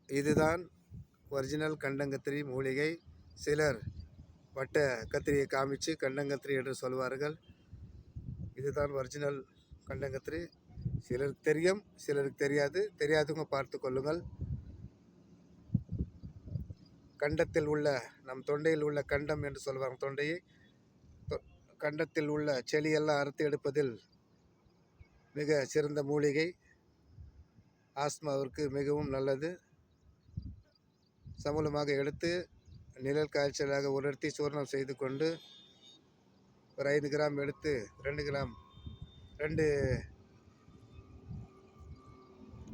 இதுதான் ஒரிஜினல் கண்டங்கத்திரி மூலிகை. சிலர் வட்ட கத்திரியை காமிச்சு கண்டங்கத்திரி என்று சொல்வார்கள். இதுதான் ஒரிஜினல் கண்டங்கத்திரி. சிலருக்கு தெரியும், சிலருக்கு தெரியாது. தெரியாதவங்க பார்த்து கொள்ளுங்கள். கண்டத்தில் உள்ள நம் தொண்டையில் உள்ள கண்டம் என்று சொல்வாங்க. தொண்டையை கண்டத்தில் உள்ள செளியெல்லாம் அறுத்து எடுப்பதில் மிக சிறந்த மூலிகை. ஆஸ்மாவிற்கு மிகவும் நல்லது. சமூலமாக எடுத்து நிழல் காய்ச்சலாக உலர்த்தி சூர்ணம் செய்து கொண்டு ஒரு 5 கிராம் எடுத்து 2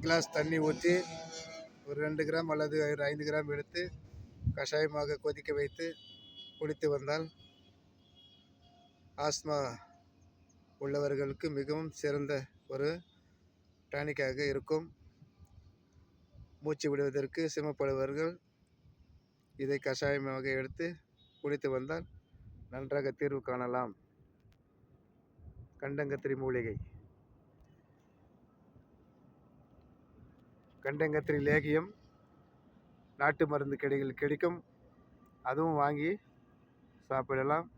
கிளாஸ் தண்ணி ஊற்றி ஒரு 2 கிராம் அல்லது 5 கிராம் எடுத்து கஷாயமாக கொதிக்க வைத்து குடித்து வந்தால் ஆஸ்மா உள்ளவர்களுக்கு மிகவும் சிறந்த ஒரு டானிக்காக இருக்கும். மூச்சு விடுவதற்கு சிரமப்படுபவர்கள் இதை கஷாயமாக எடுத்து குடித்து வந்தால் நன்றாக தீர்வு காணலாம். கண்டங்கத்திரி மூலிகை. கண்டங்கத்திரி லேகியம் நாட்டு மருந்து கடைகளில் கிடைக்கும். அதுவும் வாங்கி சாப்பிடலாம்.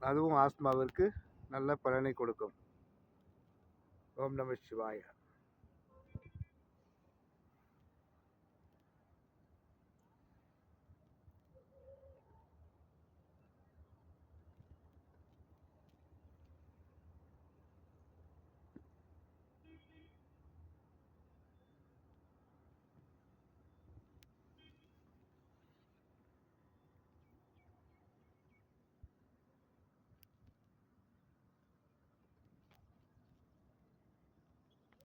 அதுவும் ஆஸ்மாவிற்கு நல்ல பலனை கொடுக்கும். ஓம் நம சிவாய.